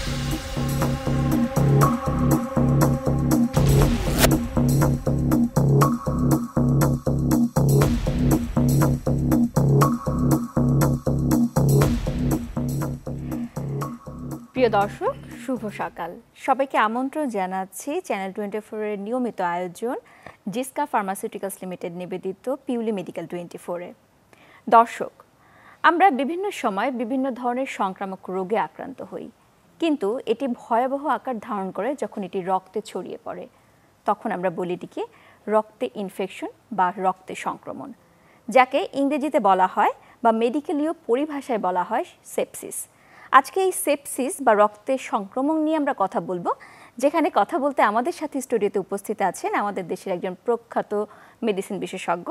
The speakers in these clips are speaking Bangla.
প্রিয় দর্শক, শুভ সকাল। সবাইকে আমন্ত্রণ জানাচ্ছি চ্যানেল 24 এর নিয়মিত আয়োজন জিসকা ফার্মাসিউটিক্যালস লিমিটেড নিবেদিত পিউলি মেডিকেল 24-এ। দর্শক, আমরা বিভিন্ন সময় বিভিন্ন ধরনের সংক্রামক রোগে আক্রান্ত হই, কিন্তু এটি ভয়াবহ আকার ধারণ করে যখন এটি রক্তে ছড়িয়ে পড়ে। তখন আমরা বলি এটিকে রক্তে ইনফেকশন বা রক্তে সংক্রমণ, যাকে ইংরেজিতে বলা হয় বা মেডিকেলীয় পরিভাষায় বলা হয় সেপসিস। আজকে এই সেপসিস বা রক্তের সংক্রমণ নিয়ে আমরা কথা বলবো, যেখানে কথা বলতে আমাদের সাথে স্টুডিওতে উপস্থিত আছেন আমাদের দেশের একজন প্রখ্যাত মেডিসিন বিশেষজ্ঞ।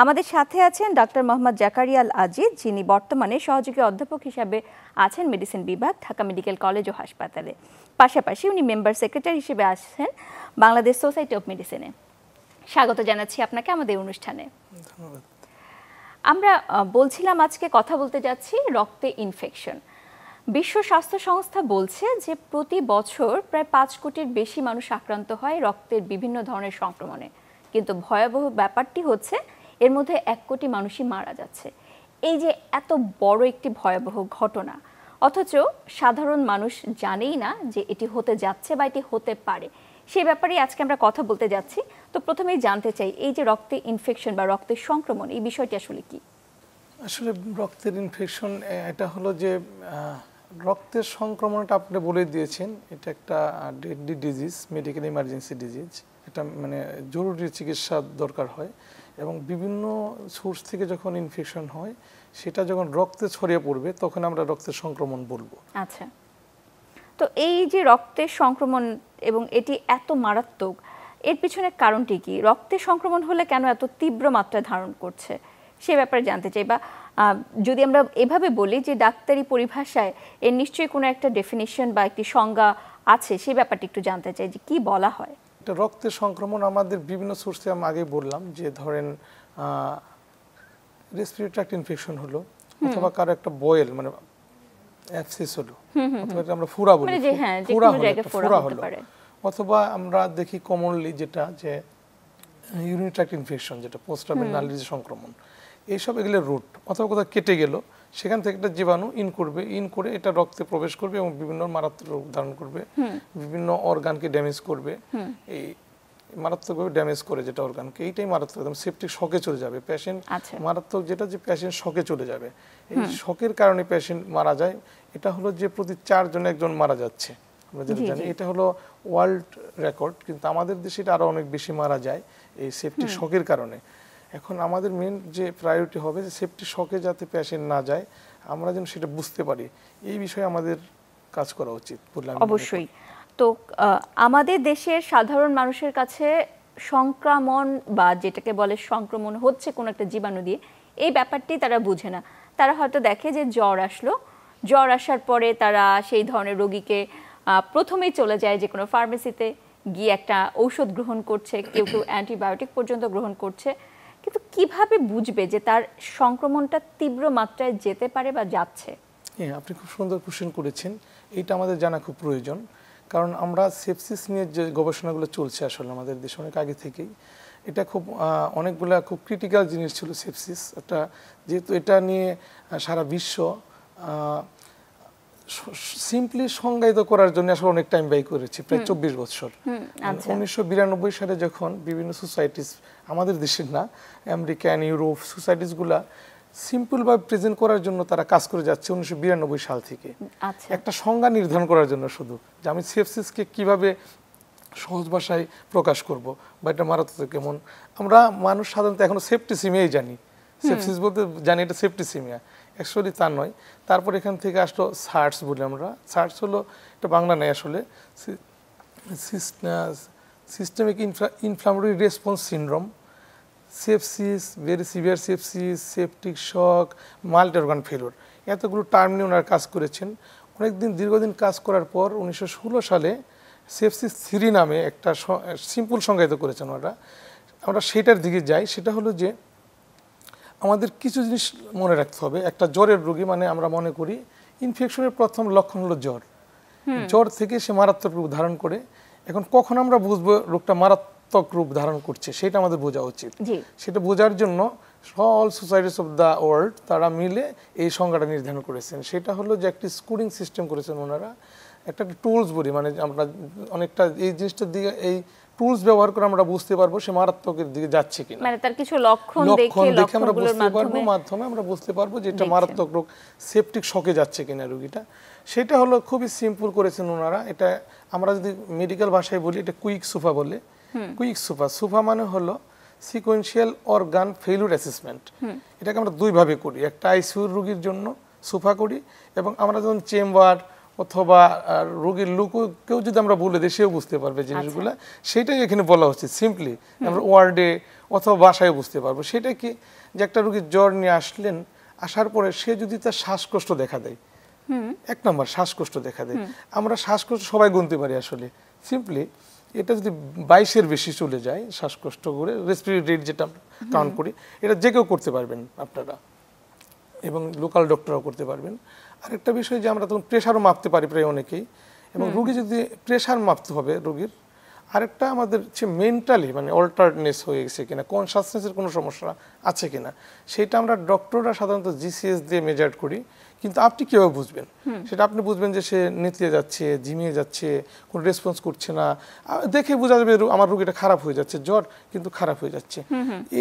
আমাদের সাথে আছেন ডক্টর মোহাম্মদ জাকারিয়া আল আজিজ, যিনি বর্তমানে সহযোগী অধ্যাপক হিসাবে আছেন মেডিসিন বিভাগ, ঢাকা মেডিকেল কলেজ ও হাসপাতালে। পাশাপাশি উনি মেম্বার সেক্রেটারি হিসেবে আছেন বাংলাদেশ সোসাইটি অফ মেডিসিনে। স্বাগত জানাচ্ছি আপনাকে আমাদের অনুষ্ঠানে। ধন্যবাদ। আমরা বলছিলাম আজকে কথা বলতে যাচ্ছি রক্তে ইনফেকশন। বিশ্ব স্বাস্থ্য সংস্থা বলছে যে প্রতি বছর প্রায় 5 কোটির বেশি মানুষ আক্রান্ত হয় রক্তের বিভিন্ন ধরনের সংক্রমণে, কিন্তু ভয়াবহ ব্যাপারটি হচ্ছে এর মধ্যে 1 কোটি মানুষই মারা যাচ্ছে। এই যে এত বড় একটি ভয়াবহ ঘটনা, অথচ সাধারণ মানুষ জানেই না যে এটি হতে যাচ্ছে বা এটি হতে পারে। সেই ব্যাপারেই আজকে আমরা কথা বলতে যাচ্ছি। তো প্রথমেই জানতে চাই, এই যে রক্তে ইনফেকশন বা রক্তের সংক্রমণ, এই বিষয়টি আসলে কি? আসলে রক্তের ইনফেকশন এটা হলো যে রক্তের সংক্রমণটা আপনি বলে দিয়েছেন, এটা একটা deadly disease, medical emergency disease. এটা মানে জরুরি চিকিৎসা দরকার হয় এবং বিভিন্ন সোর্স থেকে যখন ইনফেকশন হয় সেটা যখন রক্তে ছড়িয়ে পড়বে তখন আমরা রক্তের সংক্রমণ বলবো। আচ্ছা, তো এই যে রক্তের সংক্রমণ এবং এটি এত মারাত্মক, এর পিছনে কারণটি কি? রক্তের সংক্রমণ হলে কেন এত তীব্র মাত্রা ধারণ করছে সে ব্যাপারে জানতে চাই। বা যদি আমরা এভাবে বলি যে ডাক্তারি পরিভাষায় এর নিশ্চয়ই কোনো একটা ডেফিনিশন বা একটি সংজ্ঞা আছে, সেই ব্যাপারটি একটু জানতে চাই যে কি বলা হয়। এটা রক্তের সংক্রমণ আমাদের বিভিন্ন সোর্সে আমি আগে বললাম যে ধরেন রেসপিরেটরি ট্র্যাক্ট ইনফেকশন হলো, অথবা কারো একটা বয়েল মানে অ্যাবসেস হলো, অথবা আমরা ফুরা বলি, ফুরা হলো, অথবা আমরা দেখি কমনলি যেটা যে ইউরিনারি ট্র্যাক্ট ইনফেকশন, যেটা প্রস্রাবের নালীর সংক্রমণ, এইসব এগুলো রুট, অথবা কোথাও কেটে গেল, সেখান থেকে একটা জীবাণু ইন করে এটা রক্তে প্রবেশ করবে এবং বিভিন্ন মারাত্মক রোগ ধারণ করবে, বিভিন্ন অর্গানকে ড্যামেজ করবে। এই মারাত্মকভাবে ড্যামেজ করে যেটা অর্গানকে, এইটাই মারাত্মক, একদম সেপটিক শকে চলে যাবে পেশেন্ট। মারাত্মক যেটা যে পেশেন্ট শকে চলে যাবে, এই শকের কারণে পেশেন্ট মারা যায়। এটা হলো যে প্রতি 4 জনে 1 জন মারা যাচ্ছে, আমরা যেটা জানি। এটা হলো ওয়ার্ল্ড রেকর্ড, কিন্তু আমাদের দেশে এটা আরো অনেক বেশি মারা যায় এই সেপটিক শকের কারণে। এখন আমাদের মেন যে প্রায়োরিটি হবে যে সেপটিক শকে যাতে পেশেন্ট না যায়, আমরা যেন সেটা বুঝতে পারি, এই বিষয়ে আমাদের কাজ করা উচিত বলে আমি অবশ্যই। তো আমাদের দেশের সাধারণ মানুষের কাছে সংক্রমণ বা যেটাকে বলে সংক্রমণ হচ্ছে কোনো একটা জীবাণু দিয়ে, এই ব্যাপারটি তারা বুঝে না। তারা হয়তো দেখে যে জ্বর আসলো, জ্বর আসার পরে তারা সেই ধরনের রোগীকে প্রথমেই চলে যায় যে কোনো ফার্মেসিতে গিয়ে একটা ঔষধ গ্রহণ করছে, কেউ কেউ অ্যান্টিবায়োটিক পর্যন্ত গ্রহণ করছে। কিন্তু কিভাবে বুঝবে যে তার সংক্রমণটা তীব্র মাত্রায় যেতে পারে বা যাচ্ছে? হ্যাঁ, আপনি খুব সুন্দর কোশ্চেন করেছেন। এটা আমাদের জানা খুব প্রয়োজন, কারণ আমরা সেপসিস নিয়ে যে গবেষণাগুলো চলছে আসলে আমাদের দেশে অনেক আগে থেকেই, এটা খুব অনেকগুলা খুব ক্রিটিক্যাল জিনিস ছিল সেপসিস একটা, যেহেতু এটা নিয়ে সারা বিশ্ব সিম্পলি সংজ্ঞায়িত করার জন্য আসলে অনেক টাইম ব্যয় করেছে, প্রায় 24 বছর। 1992 সালে যখন বিভিন্ন সোসাইটিস, আমাদের দেশের না, আমেরিকান, ইউরোপ সোসাইটিসগুলা সিম্পলভাবে প্রেজেন্ট করার জন্য তারা কাজ করে যাচ্ছে 1992 সাল থেকে। একটা সংজ্ঞা নির্ধারণ করার জন্য, শুধু যে আমি সেপসিসকে কিভাবে সহজ ভাষায় প্রকাশ করব বা এটা মারাত্মক কেমন। আমরা মানুষ সাধারণত এখনো সেপ্টিসিমিয়াই জানি, সেপসিস বলতে জানি এটা সেপ্টিসিমিয়া, অ্যাকচুয়ালি তা নয়। তারপর এখান থেকে আসলো সার্স বলি আমরা। সার্স হলো, এটা বাংলা নেই আসলে, systemic inflammatory response syndrome, sepsis, very severe sepsis, septic shock, multi organ failure, এতগুলো টার্ম নিয়ে ওনারা কাজ করেছেন। অনেকদিন দীর্ঘদিন কাজ করার পর 1916 সালে সেপসিস 3 নামে একটা সিম্পল সংজ্ঞায়িত করেছেন ওনারা। আমরা সেটার দিকে যাই। সেটা হলো যে আমাদের কিছু জিনিস মনে রাখতে হবে। একটা জ্বরের রোগী মানে আমরা মনে করি ইনফেকশনের প্রথম লক্ষণ হলো জ্বর, জ্বর থেকে সে মারাত্মক রূপ ধারণ করে। এখন কখন আমরা বুঝবো রোগটা মারাত্মক রূপ ধারণ করছে, সেটা আমাদের বোঝা উচিত। সেটা বোঝার জন্য all societies of the world তারা মিলে এই সংজ্ঞাটা নির্ধারণ করেছেন। সেটা হলো যে একটি স্কোরিং সিস্টেম করেছেন ওনারা, একটা টুলস বলি, মানে আমরা অনেকটা এই জিনিসটার দিকে এই টুলস ব্যবহার করে আমরা বুঝতে পারবো সে মারাত্মকের দিকে যাচ্ছে কিনা, মানে তার কিছু লক্ষণ দেখে আমরা বুঝতে পারবো, মাধ্যমে আমরা বুঝতে পারবো যে এটা মারাত্মক রোগ, সেপটিক শকে যাচ্ছে কিনা রোগীটা। সেটা হলো খুবই সিম্পল করেছেন ওনারা। এটা আমরা যদি মেডিকেল ভাষায় বলি, এটা কুইক সুফা বলে। কুইক সুফা, সুফা মানে হলো সিকোয়েন্সিয়াল অর্গান ফেইলিউর অ্যাসেসমেন্ট। এটাকে আমরা দুই ভাবে করি, একটা আইসিইউ রোগীর জন্য সুফা করি, এবং আমরা যখন চেম্বার অথবা রোগীর লোককেও যদি আমরা বলে দিই সেও বুঝতে পারবে জিনিসগুলো। সেটাই এখানে বলা হচ্ছে সিম্পলি, আমরা ওয়ার্ডে অথবা বাসায় বুঝতে পারবো। সেটা কি যে একটা রোগীর জ্বর নিয়ে আসলেন, আসার পরে সে যদি তার শ্বাসকষ্ট দেখা দেয়, এক নম্বর শ্বাসকষ্ট দেখা দেয়, আমরা শ্বাসকষ্ট সবাই গুনতে পারি আসলে সিম্পলি। এটা যদি 22-এর বেশি চলে যায় শ্বাসকষ্ট করে, রেসপিরেটরি রেট যেটা কাউন্ট করি, এটা যে কেউ করতে পারবেন আপনারা, এবং লোকাল ডক্টররাও করতে পারবেন। আরেকটা বিষয় যে আমরা তখন প্রেশারও মাপতে পারি প্রায় অনেকেই, এবং রোগী যদি প্রেশার মাপতে হবে রোগীর, আরেকটা আমাদের হচ্ছে মেন্টালি মানে অল্টারনেস হয়ে গেছে কিনা, কনসাসনেসের কোনো সমস্যা আছে কিনা, সেটা আমরা ডক্টররা সাধারণত জিসিএস দিয়ে মেজার করি। কিন্তু আপনি কীভাবে বুঝবেন সেটা? আপনি বুঝবেন যে সে নেতিয়ে যাচ্ছে, ঝিমিয়ে যাচ্ছে, কোনো রেসপন্স করছে না, দেখে বোঝা যাবে আমার রোগীটা খারাপ হয়ে যাচ্ছে, জ্বর কিন্তু খারাপ হয়ে যাচ্ছে।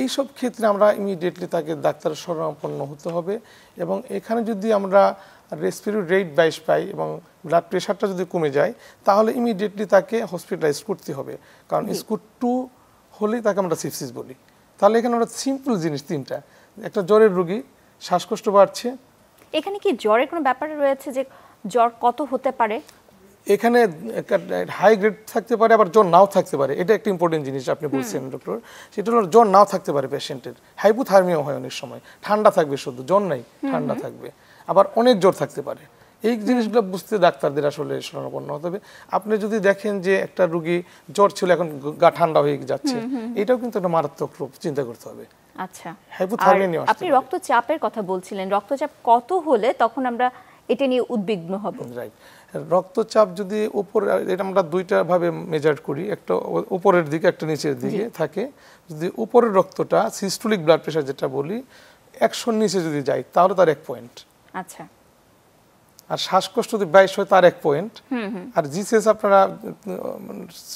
এইসব ক্ষেত্রে আমরা ইমিডিয়েটলি তাকে ডাক্তারের শরণাপন্ন হতে হবে। এবং এখানে যদি আমরা রেসপিরেটরি রেট 22 পাই এবং ব্লাড প্রেশারটা যদি কমে যায়, তাহলে ইমিডিয়েটলি তাকে হসপিটালাইজ করতে হবে, কারণ স্কোর 2 হলেই তাকে আমরা সেপসিস বলি। তাহলে এখানে আমরা সিম্পল জিনিস তিনটা, একটা জ্বরের রোগী, শ্বাসকষ্ট বাড়ছে। এখানে কি জ্বরের কোনো ব্যাপার রয়েছে যে জ্বর কত হতে পারে? এখানে হাই গ্রেড থাকতে পারে, আবার জ্বর নাও থাকতে পারে। এটা একটা ইম্পর্টেন্ট জিনিস আপনি বলছেন ডক্টর, সেটা হলো জ্বর নাও থাকতে পারে পেশেন্টের। হাইপোথার্মিয়া হয় অনেক সময়, ঠান্ডা থাকবে, শুধু জ্বর নাই, ঠান্ডা থাকবে, আবার অনেক জ্বর থাকতে পারে। এই জিনিসগুলো বুঝতে ডাক্তারদের আসলে শরণাপন্ন হতে হবে। আপনি যদি দেখেন যে একটা রোগী জ্বর ছিল, এখন গা ঠান্ডা হয়ে যাচ্ছে, এটাও কিন্তু একটা মারাত্মক রূপ, চিন্তা করতে হবে। আচ্ছা, হাইপোথার্মিয়া। আপনি রক্তচাপের কথা বলছিলেন, রক্তচাপ কত হলে তখন আমরা এটা নিয়ে উদ্বিগ্ন হব? রাইট, রক্তচাপ যদি উপরে, এটা আমরা দুইটা ভাবে মেজার করি, একটা উপরের দিকে একটা নিচের দিকে থাকে। যদি উপরের রক্তটা সিস্টোলিক ব্লাড প্রেশার যেটা বলি 100 নিচে যদি যায়, তাহলে তার 1 পয়েন্ট। আচ্ছা, আর শ্বাসকষ্ট যদি 22 হয় তার 1 পয়েন্ট। আর জিসিএস আপনারা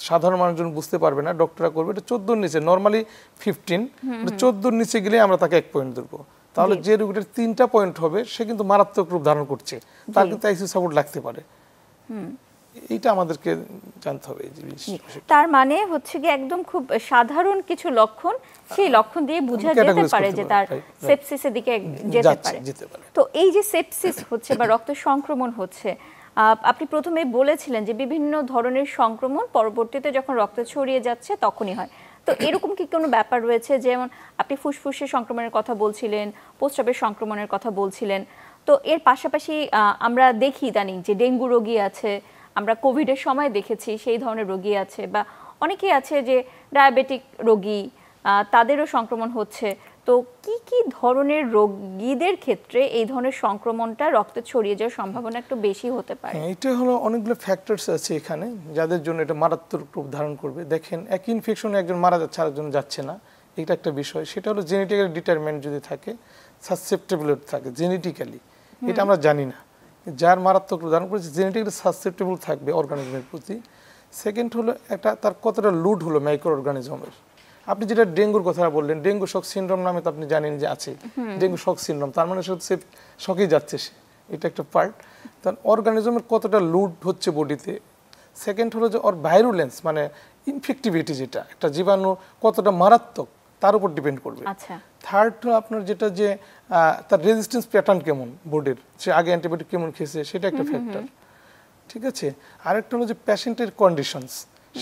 সাধারণ মানুষজন বুঝতে পারবে না, ডক্টররা করবে এটা 14 নিচে, নরমালি 15, 14 নিচে গেলে আমরা তাকে 1 পয়েন্ট দেবো। তাহলে যে রোগীটার 3টা পয়েন্ট হবে সে কিন্তু মারাত্মক রূপ ধারণ করছে, তার কিন্তু আইসিইউ সাপোর্ট লাগতে পারে। এইটা আমাদেরকে জানতে হবে। তার মানে হচ্ছে কি একদম খুব সাধারণ কিছু লক্ষণ, সেই লক্ষণ দিয়ে বোঝা যেতে পারে যে তার সেপসিসের দিকে যেতে পারে। তো এই যে সেপসিস হচ্ছে বা রক্ত সংক্রমণ হচ্ছে, আপনি প্রথমে বলেছিলেন যে বিভিন্ন ধরনের সংক্রমণ পরবর্তীতে যখন রক্ত ছড়িয়ে যাচ্ছে তখনই হয়। তো এরকম কি কোনো ব্যাপার রয়েছে? যেমন আপনি ফুসফুসের সংক্রমণের কথা বলছিলেন, প্রস্রাবের সংক্রমণের কথা বলছিলেন, তো এর পাশাপাশি আমরা দেখি ইদানিং যে ডেঙ্গু রোগী আছে, আমরা কোভিডের সময় দেখেছি সেই ধরনের রোগী আছে, বা অনেকেই আছে যে ডায়াবেটিক রোগী, তাদেরও সংক্রমণ হচ্ছে। তো কি কি ধরনের রোগীদের ক্ষেত্রে এই ধরনের সংক্রমণটা রক্তে ছড়িয়ে যাওয়ার সম্ভাবনা একটু বেশি হতে পারে? এটা হলো অনেকগুলো ফ্যাক্টরস আছে এখানে যাদের জন্য এটা মারাত্মক রূপ ধারণ করবে। দেখেন, এক ইনফেকশনে একজন মারা যাচ্ছে, আরেকজন যাচ্ছে না, এটা একটা বিষয়। সেটা হলো জেনেটিক্যালি ডিটারমেন্ট যদি থাকে, সাসসেপ্টেবল থাকে জেনেটিক্যালি, এটা আমরা জানি না। যার মারাত্মক রূপ ধারণ করেছে জেনেটিক্যালি সাসসেপ্টেবল থাকবে অর্গানিজমের প্রতি। সেকেন্ড হলো একটা তার কতটা লোড হলো মাইক্রো অর্গানিজমের। আপনি যেটা ডেঙ্গুর কথা বললেন, ডেঙ্গু শক সিনড্রোম নামে তো আপনি জানেন যে আছে, ডেঙ্গু শক সিনড্রোম, তার মানে সে শকেই যাচ্ছে সে, এটা একটা পার্ট। তার অর্গানিজমের কতটা লোড হচ্ছে বডিতে। সেকেন্ড হলো যে ওর ভাইরুলেন্স মানে ইনফেক্টিভিটি, যেটা একটা জীবাণু কতটা মারাত্মক তার উপর ডিপেন্ড করবে। থার্ড হলো আপনার যেটা যে তার রেজিস্ট্যান্স প্যাটার্ন কেমন বডির, সে আগে অ্যান্টিবায়োটিক কেমন খেয়েছে, সেটা একটা ফ্যাক্টর। ঠিক আছে, আরেকটা হলো যে পেশেন্টের কন্ডিশনস,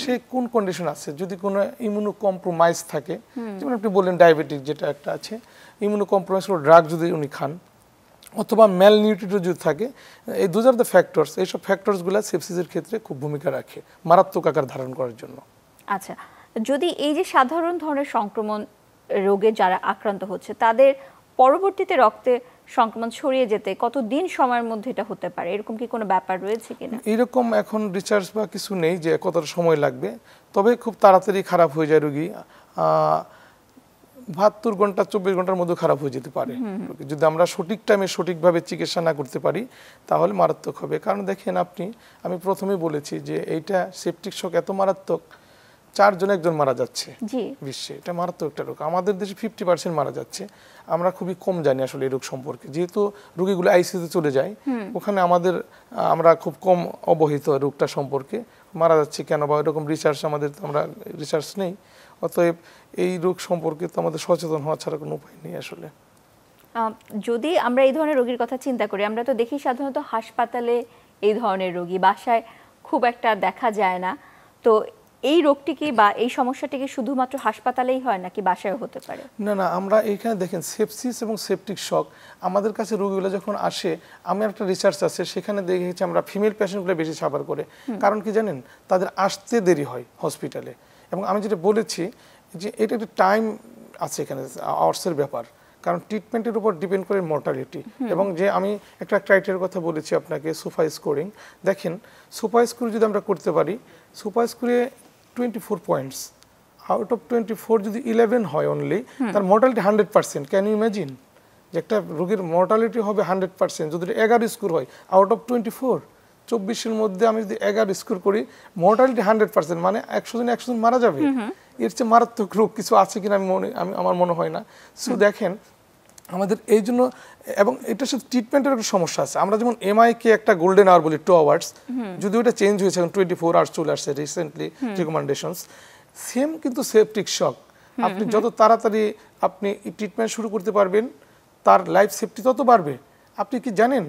সে কোন কন্ডিশন আছে। যদি কোনো ইমিউনো কম্প্রোমাইজ থাকে, যেমন আপনি বললেন ডায়াবেটিক যেটা একটা আছে, ইমিউনো কম্প্রোমাইজ হলো ড্রাগ যদি উনি খান, অথবা ম্যাল নিউট্রিশন যদি থাকে, এই দুজ আর দ্য ফ্যাক্টরস। এইসব ফ্যাক্টরসগুলো সেপসিসের ক্ষেত্রে খুব ভূমিকা রাখে মারাত্মক আকার ধারণ করার জন্য। আচ্ছা, যদি এই যে সাধারণ ধরনের সংক্রমণ রোগে যারা আক্রান্ত হচ্ছে তাদের পরবর্তীতে রক্তে সংক্রমণ ছড়িয়ে যেতে কতদিন সময়ের মধ্যে এটা হতে পারে, এরকম কি কোনো ব্যাপার রয়েছে কিনা? এরকম এখন রিসার্চ বা কিছু নেই যে কতটা সময় লাগবে, তবে খুব তাড়াতাড়ি খারাপ হয়ে যায় রোগী। 72 ঘন্টা 24 ঘন্টার মধ্যে খারাপ হয়ে যেতে পারে যদি আমরা সঠিক টাইমে সঠিকভাবে চিকিৎসা না করতে পারি, তাহলে মারাত্মক হবে। কারণ দেখেন আমি প্রথমেই বলেছি যে এইটা সেপটিক শক এত মারাত্মক, 4 জন 1 জন মারা যাচ্ছে বিশ্বে। এটা মারাত্মক একটা রোগ। আমাদের দেশে 50% মারা যাচ্ছে। আমরা খুবই কম জানি আসলে এই রোগ সম্পর্কে, যেহেতু রোগীগুলো আইসিইউতে চলে যায়, ওখানে আমরা খুব কম অবহিত রোগটা সম্পর্কে, মারা যাচ্ছে কেন বা এরকম রিসার্চ আমরা রিসার্চ নেই। অতএব এই রোগ সম্পর্কে তো আমাদের সচেতন হওয়া ছাড়া কোনো উপায় নেই আসলে। যদি আমরা এই ধরনের রোগীর কথা চিন্তা করি, আমরা তো দেখি সাধারণত হাসপাতালে এই ধরনের রোগী, বাসায় খুব একটা দেখা যায় না। তো এই রোগটি কি বা এই সমস্যাটি কি শুধুমাত্র হাসপাতালেই হয় নাকি বাসায়ও হতে পারে? না না, আমরা এখানে দেখেন সেপসিস এবং সেপটিক শক আমাদের কাছে রোগীগুলো যখন আসে, আমি একটা রিসার্চ আছে সেখানে দেখেছি আমরা ফিমেল পেশেন্টগুলো বেশি সাফার করে। কারণ কি জানেন, তাদের আসতে দেরি হয় হসপিটালে। এবং আমি যেটা বলেছি যে এটা একটা টাইম আছে এখানে, আওয়ার্সের ব্যাপার। কারণ ট্রিটমেন্টের উপর ডিপেন্ড করে মর্টালিটি। এবং যে আমি একটা ক্রাইটেরিয়ার কথা বলেছি আপনাকে, সুপার স্কোরিং। দেখেন সুপার স্কোর যদি আমরা করতে পারি, সুপার স্কোরে 24 পয়েন্টস, আউট অফ 24 যদি 11 হয় অনলি, তার মর্টালিটি 100%। ক্যান ইউ ইমাজিন যে একটা রোগীর মর্টালিটি হবে 100% যদি 11 স্কোর হয় আউট অফ 24। 24-এর মধ্যে আমি যদি 11 স্কোর করি, মর্টালিটি 100%, মানে 100 জন 100 জন মারা যাবে। এর চেয়ে মারাত্মক রোগ কিছু আছে কিনা আমার মনে হয় না। সো দেখেন আমাদের এই জন্য, এবং এটার সাথে ট্রিটমেন্টের একটা সমস্যা আছে। আমরা যেমন এমআইকে একটা গোল্ডেন আওয়ার বলি 2 আওয়ার্স, যদি ওটা চেঞ্জ হয়েছে এখন 24 আওয়ার্স চলে আসছে রিসেন্টলি রিকমেন্ডেশনস। সেম কিন্তু সেপটিক শক, আপনি যত তাড়াতাড়ি আপনি ট্রিটমেন্ট শুরু করতে পারবেন, তার লাইফ সেফটি তত বাড়বে। আপনি কি জানেন,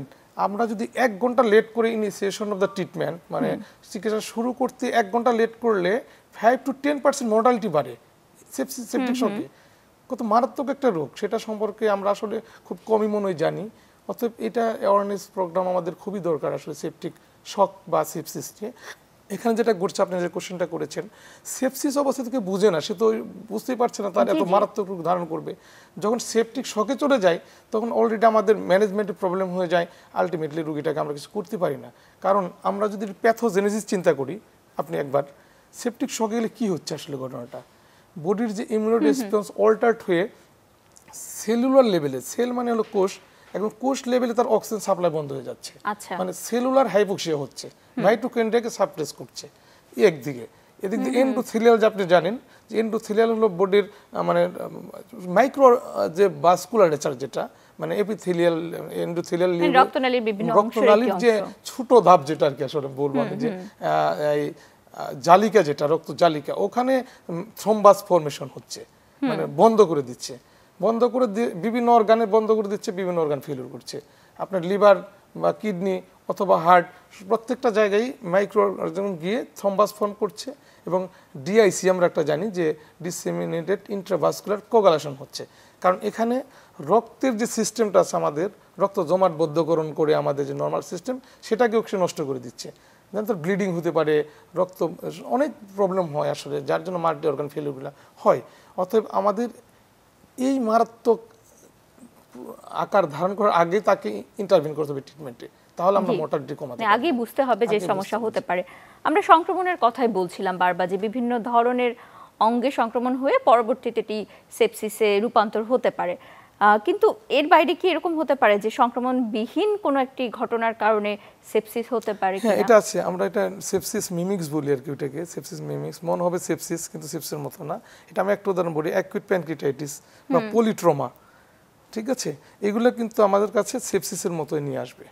আমরা যদি 1 ঘন্টা লেট করে ইনিশিয়েশন অফ দ্য ট্রিটমেন্ট, মানে চিকিৎসা শুরু করতে 1 ঘন্টা লেট করলে 5 to 10% মর্টালিটি বাড়ে সেপটিক শকে। কত মারাত্মক একটা রোগ সেটা সম্পর্কে আমরা আসলে খুব কমই মনে জানি। অতএব এটা অ্যাওয়ারনেস প্রোগ্রাম আমাদের খুবই দরকার আসলে সেপটিক শক বা সেপসিস নিয়ে। এখানে যেটা ঘটছে, আপনি যে কোশ্চেনটা করেছেন, সেপসিস অবস্থা থেকে বুঝে না, সে তো বুঝতেই পারছে না তার এত মারাত্মক রোগ ধারণ করবে। যখন সেপটিক শকে চলে যায় তখন অলরেডি আমাদের ম্যানেজমেন্টের প্রবলেম হয়ে যায়, আলটিমেটলি রোগীটাকে আমরা কিছু করতে পারি না। কারণ আমরা যদি প্যাথোজেনেসিস চিন্তা করি, আপনি একবার সেপটিক শকে গেলে কী হচ্ছে আসলে ঘটনাটা, বডির যে ইমিউনো রেসপন্স অল্টার্ড হয়ে সেলুলার লেভেলে, সেল মানে হলো কোষ, এবং কোষ লেভেলে তার অক্সিজেন সাপ্লাই বন্ধ হয়ে যাচ্ছে। মানে সেলুলার হাইপোক্সিয়া হচ্ছে, মাইটোকন্ড্রিয়াকে সাপ্রেস করছে একদিকে। এদিক দিয়ে এন্ডোথেলিয়াল, যে আপনি জানেন যে এন্ডোথেলিয়াল হলো বডির মানে মাইক্রো যে ভাস্কুলারেচার, যেটা মানে এপিথেলিয়াল এন্ডোথেলিয়াল রক্তনালীর যে ছোট ধাপ, যেটা আর কি আসলে বলবো আমি, যে এই জালিকা, যেটা রক্ত জালিকা, ওখানে থ্রম্বাস ফর্মেশন হচ্ছে, মানে বন্ধ করে দিচ্ছে, বন্ধ করে বিভিন্ন অর্গানে বন্ধ করে দিচ্ছে, বিভিন্ন অর্গান ফেলিওর করছে। আপনার লিভার বা কিডনি অথবা হার্ট, প্রত্যেকটা জায়গায় মাইক্রো অর্গান গিয়ে থ্রম্বাস ফর্ম করছে। এবং ডিআইসি আমরা একটা জানি যে ডিসেমিনেটেড ইন্ট্রাভাস্কুলার কোয়াগুলেশন হচ্ছে। কারণ এখানে রক্তের যে সিস্টেমটা আছে আমাদের, রক্ত জমাটবদ্ধকরণ করে আমাদের যে নর্মাল সিস্টেম, সেটাকেও সে নষ্ট করে দিচ্ছে। তো ব্লিডিং হতে পারে, রক্ত অনেক প্রবলেম হয় আসলে, যার জন্য মাল্টি অর্গান ফেলিওরগুলো হয়। অতএব আমাদের এই মারাত্মক আকার ধারণ করার আগে তাকে ইন্টারভিন করতে হবে ট্রিটমেন্টে, তাহলে আমরা মর্টালিটি কমাতে পারব। আগে বুঝতে হবে যে সমস্যা হতে পারে। আমরা সংক্রমণের কথাই বলছিলাম বারবার, যে বিভিন্ন ধরনের অঙ্গে সংক্রমণ হয়ে পরবর্তীতে এটি সেপসিসে রূপান্তর হতে পারে। কিন্তু এর বাইরে কি এরকম হতে পারে যে সংক্রমণবিহীন কোনো একটি ঘটনার কারণে সেপসিস হতে পারে? হ্যাঁ, এটা আছে। আমরা এটা সেপসিস মিমিক্স বলি আর কি, ওটাকে সেপসিস মিমিক্স। মনে হবে সেপসিস, কিন্তু সেপসিসের মতো না। এটা আমি একটা উদাহরণ বলি, অ্যাকুইট প্যানক্রিয়াটাইটিস বা পলিট্রমা, ঠিক আছে, এগুলো কিন্তু আমাদের কাছে সেপসিসের মতোই নিয়ে আসবে,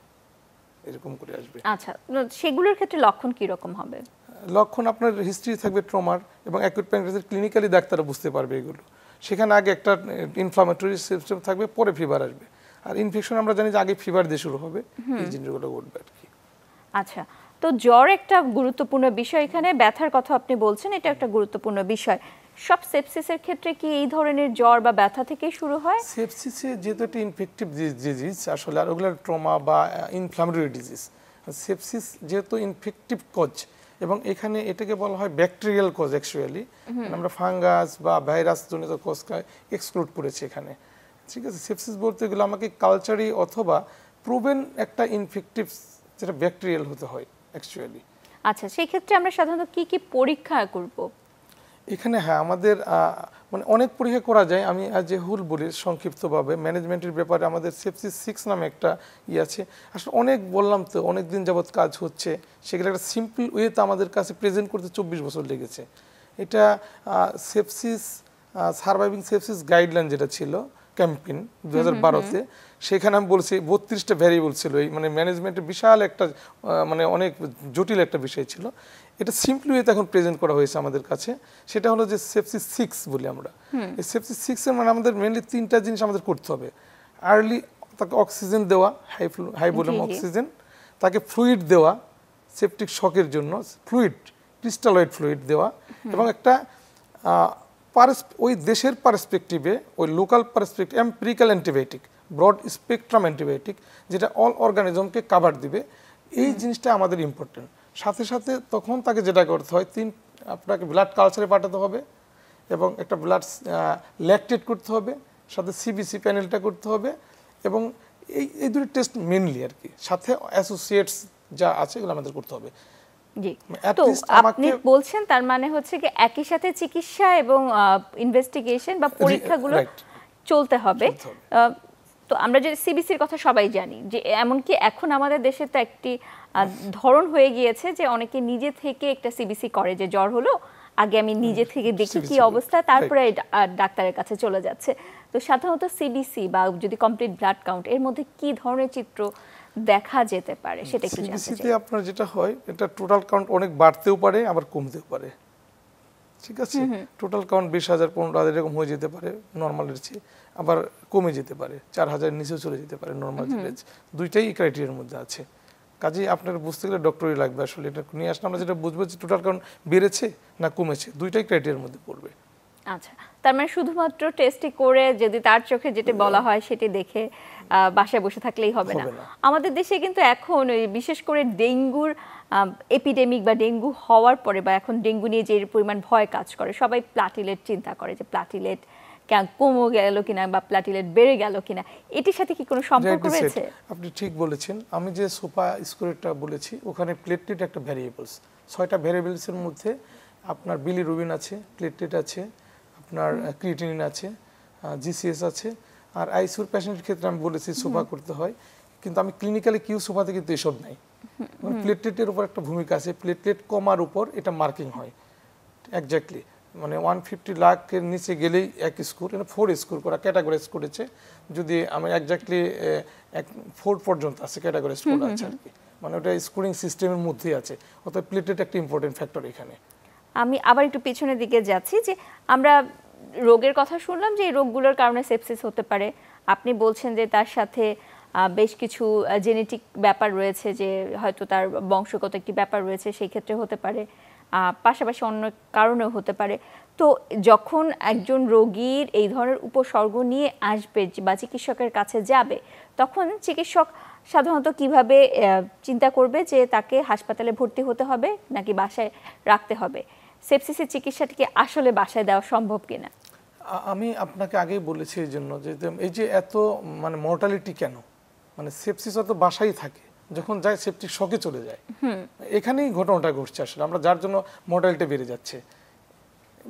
এরকম করে আসবে। আচ্ছা, সেগুলোর ক্ষেত্রে লক্ষণ কি রকম হবে? লক্ষণ আপনার হিস্ট্রি থাকবে ট্রমার, এবং অ্যাকুইট প্যানক্রিয়াটাইটিস ক্লিনিক্যালি ডাক্তাররা বুঝতে পারবে এগুলো। সেখানে আগে একটা ইনফ্লামেটরি সিস্টেম থাকবে, পরে ফিভার আসবে। আর ইনফেকশন আমরা জানি যে আগে ফিভার দিয়ে শুরু হবে, এই জিনিসগুলো ঘটবে আর কি। আচ্ছা, তো জ্বর একটা গুরুত্বপূর্ণ বিষয়, এখানে ব্যথার কথা আপনি বলছেন, এটা একটা গুরুত্বপূর্ণ বিষয়। সব সেপসিসের ক্ষেত্রে কি এই ধরনের জ্বর বা ব্যথা থেকেই শুরু হয়? সেপসিসে যেহেতু একটা ইনফেক্টিভ ডিজিজ আসলে, আর ওগুলো ট্রমা বা ইনফ্লামেটরি ডিজিজ। সেপসিস যেহেতু ইনফেক্টিভ কজ, এবং এখানে এটাকে বলা হয় ব্যাকটেরিয়াল কজ অ্যাকচুয়ালি, আমরা ফাঙ্গাস বা ভাইরাস জনিত কজকে এক্সক্লুড করেছি এখানে। ঠিক আছে, সেপসিস বলতে গেলে আমাকে কালচারি অথবা প্রুভেন একটা ইনফেক্টিভ যেটা ব্যাকটেরিয়াল হতে হয় অ্যাকচুয়ালি। আচ্ছা, সেই ক্ষেত্রে আমরা সাধারণত কি কি পরীক্ষা করব? এখানে হ্যাঁ আমাদের মানে অনেক পরীক্ষা করা যায়। আমি যে হুল বলি সংক্ষিপ্তভাবে, ম্যানেজমেন্টের ব্যাপারে আমাদের সেপসিস 6 নামে একটা আছে। আসলে অনেক বললাম তো, অনেক দিন যাবৎ কাজ হচ্ছে, সেগুলো একটা সিম্পল ওয়েতে আমাদের কাছে প্রেজেন্ট করতে 24 বছর লেগেছে। এটা সেপসিস সার্ভাইভিং সেপসিস গাইডলাইন যেটা ছিল ক্যাম্পেইন 2012-তে, সেখানে আমি বলছি 32টা ভ্যারিয়েবল ছিল। এই মানে ম্যানেজমেন্টের বিশাল একটা মানে অনেক জটিল একটা বিষয় ছিল। এটা সিম্পলি ওয়েতে এখন প্রেজেন্ট করা হয়েছে আমাদের কাছে। সেটা হলো যে সেপসিস 6 বলি আমরা। এই সেপসিস 6 এর মানে আমাদের মেইনলি 3টা জিনিস আমাদের করতে হবে। আর্লি তাকে অক্সিজেন দেওয়া, হাই ভলিউম অক্সিজেন, তাকে ফ্লুইড দেওয়া সেপটিক শকের জন্য, ফ্লুইড ক্রিস্টালয়েড ফ্লুইড দেওয়া, এবং একটা ওই দেশের পার্সপেক্টিভে ওই local perspective empirical antibiotic, broad spectrum antibiotic, যেটা অল অর্গানিজমকে কাভার দিবে। এই জিনিসটা আমাদের ইম্পর্টেন্ট। সাথে সাথে তখন তাকে যেটা করতে হয়, আপনাকে ব্লাড কালচারে পাঠাতে হবে এবং একটা ব্লাড ল্যাকটেট করতে হবে, সাথে সিবিসি প্যানেলটা করতে হবে, এবং এই দুটো টেস্ট মেনলি আর কি, সাথে অ্যাসোসিয়েটস যা আছে এগুলো আমাদের করতে হবে। জি, তো আপনি বলছেন তার মানে হচ্ছে কি একই সাথে চিকিৎসা এবং ইনভেস্টিগেশন বা পরীক্ষাগুলো চলতে হবে। তো আমরা যে সিবিসির কথা সবাই জানি, যে এমনকি এখন আমাদের দেশে তো একটি ধরন হয়ে গিয়েছে যে অনেকে নিজে থেকে একটা সিবিসি করে, যে জ্বর হলো আগে আমি নিজে থেকে দেখি কি অবস্থা, তারপরে ডাক্তারের কাছে চলে যাচ্ছে। তো সাধারণত সিবিসি বা যদি কমপ্লিট ব্লাড কাউন্ট, এর মধ্যে কি ধরনের চিত্র দেখা যেতে পারে সেটা একটু জানতে চাই। সিবিসিতে আপনার যেটা হয়, এটা টোটাল কাউন্ট অনেক বাড়তেও পারে আবার কমতেও পারে। ঠিক আছে, টোটাল কাউন্ট 20,000 15,000 এরকম হয়ে যেতে পারে নর্মালের চেয়ে, আবার কমে যেতে পারে 4,000 নিচেও চলে যেতে পারে নর্মাল রেঞ্জ। দুইটাই ক্রাইটেরিয়ার মধ্যে আছে। কাজেই আপনার বুঝতে গেলে ডক্টরই লাগবে আসলে। এটা নিয়ে আসলে আমরা যেটা বুঝবো যে টোটাল কাউন্ট বেড়েছে না কমেছে, দুইটাই ক্রাইটেরিয়ার মধ্যে পড়বে। আচ্ছা, তার মানে শুধুমাত্র টেস্টই করে যদি তার চোখে যেটা বলা হয় সেটি দেখে বাসায় বসে থাকলেই হবে না। আমাদের দেশে কিন্তু এখন বিশেষ করে ডেঙ্গুর এপিডেমিক বা ডেঙ্গু হওয়ার পরে, বা এখন ডেঙ্গু নিয়ে যে পরিমাণ ভয় কাজ করে, সবাই প্লাটিলেট চিন্তা করে যে প্লাটিলেট কমে গেল কিনা বা প্লাটিলেট বেড়ে গেল কিনা, এটির সাথে কি কোনো সম্পর্ক রয়েছে? আপনি ঠিক বলেছেন। আমি যে সোপা স্কোরটা বলেছি, ওখানে প্লেটলেট একটা ভ্যারিয়েবলস, 6টা ভ্যারিয়েবলসের মধ্যে আপনার বিলিরুবিন আছে, প্লেটলেট আছে, আপনার ক্রিয়েটিনিন আছে, জিসিএস আছে। আর আইসিইউর পেশেন্টের ক্ষেত্রে আমি বলেছি সোফা করতে হয়, কিন্তু আমি ক্লিনিক্যালি কিউ সোফাতে কিন্তু এসব নাই। প্লেটলেটের উপর একটা ভূমিকা আছে, প্লেটলেট কমার উপর এটা মার্কিং হয় এক্স্যাক্টলি। মানে 150 লাখের নিচে গেলেই এক স্কোর, এটা 4 স্কোর করা ক্যাটাগরাইজ করেছে। যদি আমি এক্স্যাক্টলি 4 পর্যন্ত আছে ক্যাটাগরাইজ করা আছে আর কি, মানে ওটা স্কোরিং সিস্টেমের মধ্যেই আছে। অর্থাৎ প্লেটলেট একটা ইম্পর্টেন্ট ফ্যাক্টর এখানে। আমি আবার একটু পিছনের দিকে যাচ্ছি, যে আমরা রোগের কথা শুনলাম যে এই রোগগুলোর কারণে সেপসিস হতে পারে। আপনি বলছেন যে তার সাথে বেশ কিছু জেনেটিক ব্যাপার রয়েছে, যে হয়তো তার বংশগত একটি ব্যাপার রয়েছে, সেই ক্ষেত্রে হতে পারে, পাশাপাশি অন্য কারণেও হতে পারে। তো যখন একজন রোগীর এই ধরনের উপসর্গ নিয়ে আসবে বা চিকিৎসকের কাছে যাবে, তখন চিকিৎসক সাধারণত কিভাবে চিন্তা করবে যে তাকে হাসপাতালে ভর্তি হতে হবে নাকি বাসায় রাখতে হবে? সেপসিসের চিকিৎসাটি কি আসলে বাসায় দেওয়া সম্ভব কিনা? আমি আপনাকে আগেই বলেছি এই জন্য যে এই যে এত মানে মর্টালিটি কেন, মানে সেপসিস অত বাসায় থাকে, যখন যায় সেপটিক শকে চলে যায়, এখানেই ঘটনাটা ঘটছে আসলে। আমরা যার জন্য মর্টালিটি বেড়ে যাচ্ছে,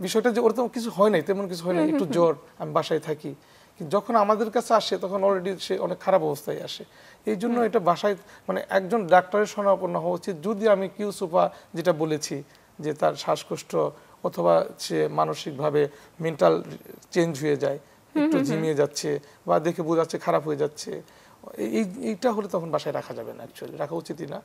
বিষয়টা যে ওরকম কিছু হয় নাই, তেমন কিছু হয় না, একটু জ্বর, আমি বাসায় থাকি, কিন্তু যখন আমাদের কাছে আসে তখন অলরেডি সে অনেক খারাপ অবস্থায় আসে। এই জন্য এটা বাসায় মানে একজন ডাক্তারের শরণাপন্ন হওয়া উচিত। যদি আমি কিউ সোফা যেটা বলেছি যে তার শ্বাসকষ্ট অথবা সে মানসিকভাবে মেন্টাল চেঞ্জ হয়ে যায়, একটু ঝিমিয়ে যাচ্ছে বা দেখে বোঝা যাচ্ছে খারাপ হয়ে যাচ্ছে, এইটা হলে তখন বাসায় রাখা যাবে না, অ্যাকচুয়ালি রাখা উচিতই না,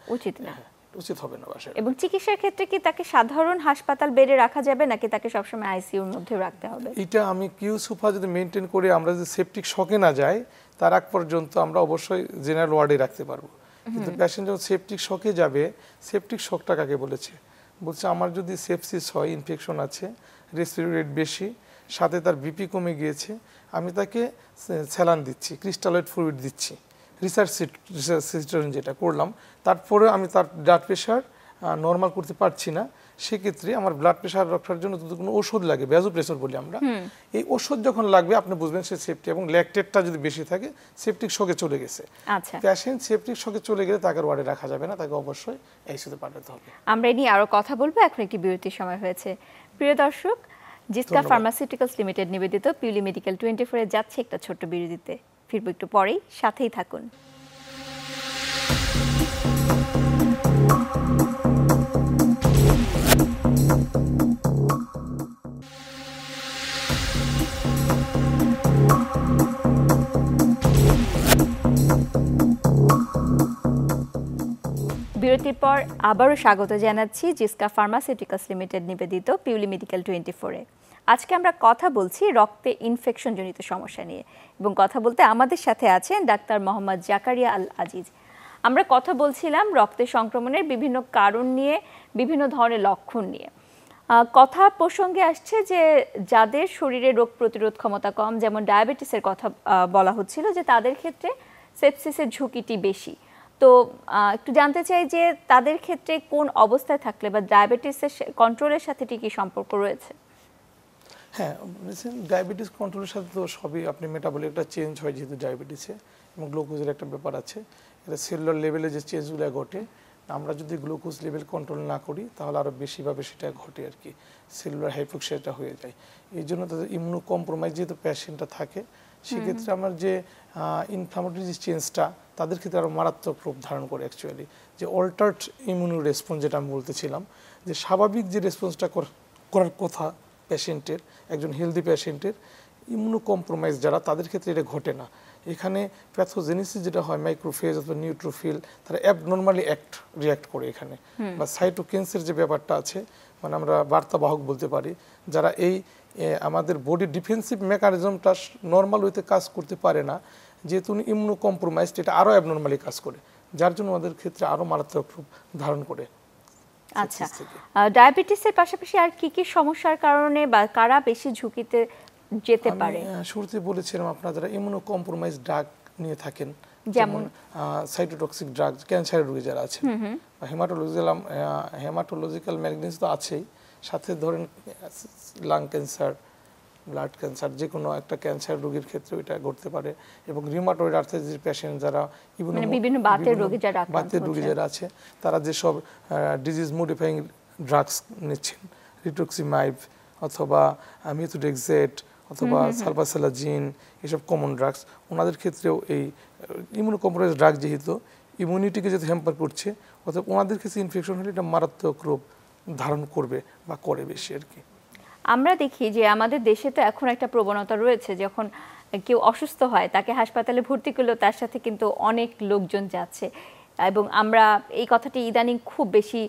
উচিত হবে না বাসায়। এবং চিকিৎসার ক্ষেত্রে কি তাকে সাধারণ হাসপাতাল বেডে রাখা যাবে নাকি তাকে সবসময় আইসিইউর মধ্যে রাখতে হবে? এটা আমি কিউ সোফা যদি মেনটেন করে আমরা যদি সেপটিক শকে না যাই, তার আগ পর্যন্ত আমরা অবশ্যই জেনারেল ওয়ার্ডে রাখতে পারবো। কিন্তু পেশেন্ট যখন সেপটিক শকে যাবে, সেপটিক শকটা কাকে বলছে আমার যদি সেপসিস হয়, ইনফেকশন আছে, রেসপিরেটরি রেট বেশি, সাথে তার বিপি কমে গিয়েছে, আমি তাকে স্যালাইন দিচ্ছি, ক্রিস্টালয়েড ফ্লুইড দিচ্ছি, রিসার্চ যেটা করলাম, তারপরে আমি তার ব্লাড প্রেশার নর্মাল করতে পারছি না, সেক্ষেত্রে আমার ব্লাড প্রেশার রক্ষার জন্য যদি কোনো ওষুধ লাগে, ভ্যাসোপ্রেসর বলি আমরা, এই ওষুধ যখন লাগবে আপনি বুঝবেন সে সেপটিক, এবং ল্যাকটেটটা যদি বেশি থাকে সেপটিক শকে চলে গেছে। আচ্ছা, পেশেন্ট সেপটিক শকে চলে গেলে তাকে ওয়ার্ডে রাখা যাবে না, তাকে অবশ্যই আইসিইউতে পাঠাতে হবে। আমরা এই নিয়ে আরো কথা বলবো, এখন একটি বিরতির সময় হয়েছে। প্রিয় দর্শক, জিসকা ফার্মাসিউটিক্যালস লিমিটেড নিবেদিত পিউলি মেডিকেল 24 এ যাচ্ছে একটা ছোট্ট বিরতিতে। ফিরবো একটু পরেই, সাথেই থাকুন। বিরতির পর আবারও স্বাগত জানাচ্ছি জিসকা ফার্মাসিউটিক্যালস লিমিটেড নিবেদিত পিউলি মেডিকেল 24 এ। আজকে আমরা কথা বলছি রক্তে ইনফেকশন জনিত সমস্যা নিয়ে, এবং কথা বলতে আমাদের সাথে আছেন ডাক্তার মোহাম্মদ জাকারিয়া আল আজিজ। আমরা কথা বলছিলাম রক্তে সংক্রমণের বিভিন্ন কারণ নিয়ে, বিভিন্ন ধরনের লক্ষণ নিয়ে। কথা প্রসঙ্গে আসছে যে যাদের শরীরে রোগ প্রতিরোধ ক্ষমতা কম, যেমন ডায়াবেটিসের কথা বলা হচ্ছিল, যে তাদের ক্ষেত্রে সেপসিসের ঝুঁকিটি বেশি। তো একটু জানতে চাই যে তাদের ক্ষেত্রে কোন অবস্থায় থাকলে বা ডায়াবেটিসের কন্ট্রোলের সাথে কি সম্পর্ক রয়েছে? হ্যাঁ, ডায়াবেটিস কন্ট্রোলের সাথে তো সবই, আপনি মেটাবলিক একটা চেঞ্জ হয় যেহেতু ডায়াবেটিসে, এবং গ্লুকোজের একটা ব্যাপার আছে, এটা সেলুলার লেভেলে যে চেঞ্জগুলো ঘটে, আমরা যদি গ্লুকোজ লেভেল কন্ট্রোল না করি তাহলে আরও বেশিভাবে সেটা ঘটে আর কি, সেলুলার হাইপোক্সিয়াটা হয়ে যায়। এই জন্য তাদের ইমিউনো কম্প্রোমাইজ যেহেতু পেশেন্টটা থাকে, সেক্ষেত্রে আমার যে ইনফ্লামেটরি যে চেঞ্জটা তাদের ক্ষেত্রে আরও মারাত্মক রূপ ধারণ করে অ্যাকচুয়ালি, যে অল্টার্ড ইমিউনো রেসপন্স যেটা আমি বলতেছিলাম, যে স্বাভাবিক যে রেসপন্সটা করার কথা পেশেন্টের, একজন হেলদি পেশেন্টের, ইমিউনো কম্প্রোমাইজ যারা, তাদের ক্ষেত্রে এটা ঘটে না। এখানে প্যাথোজেনেসিস যেটা হয়, মাইক্রোফেজ অথবা নিউট্রোফিল, তারা অ্যাবনর্মালি রিয়াক্ট করে এখানে, বা সাইটোকিনসের যে ব্যাপারটা আছে, মানে আমরা বার্তাবাহক বলতে পারি, যারা এই আমাদের বডি ডিফেন্সিভ মেকানিজমটা নর্মাল ওয়েতে কাজ করতে পারে না, যেহেতু ইমিউনো কম্প্রোমাইজড, এটা আরও অ্যাবনর্মালি কাজ করে, যার জন্য আমাদের ক্ষেত্রে আরও মারাত্মক রূপ ধারণ করে। আচ্ছা, ডায়াবেটিসের পাশাপাশি আর কি কি সমস্যার কারণে বা কারা বেশি ঝুঁকিতে যেতে পারে? শুরুতে বলেছিলাম আপনারা যারা ইমিউনো কম্প্রোমাইজ ড্রাগ নিয়ে থাকেন, যেমন সাইটোটক্সিক ড্রাগ, ক্যান্সারের রোগী যারা আছেন, হেমাটোলজিক্যাল ম্যালিগনেন্সি তো আছেই, সাথে ধরেন লাং ক্যান্সার, ব্লাড ক্যান্সার, যে কোনো একটা ক্যান্সার রোগীর ক্ষেত্রে এটা ঘটতে পারে, এবং রিউমাটয়েড আর্থ্রাইটিস পেশেন্ট যারা, বিভিন্ন বাতের রোগী যারা আছে, তারা যেসব ডিজিজ মডিফাইং ড্রাগস নিচ্ছেন, রিটুক্সিমাইব অথবা মিথোট্রেক্সেট অথবা সালফাসালাজিন, এসব কমন ড্রাগস, ওনাদের ক্ষেত্রেও এই ইমিউনো কম্প্রোমাইজ ড্রাগ যেহেতু ইমিউনিটিকে যেহেতু হ্যাম্পার করছে, অথবা ওনাদের ক্ষেত্রে ইনফেকশন হলে এটা মারাত্মক রূপ ধারণ করবে বা করে বেশি আর কি। আমরা দেখি যে আমাদের দেশে তো এখন একটা প্রবণতা রয়েছে, যখন কেউ অসুস্থ হয় তাকে হাসপাতালে ভর্তি করলেও তার সাথে কিন্তু অনেক লোকজন যাচ্ছে, এবং আমরা এই কথাটি ইদানিং খুব বেশি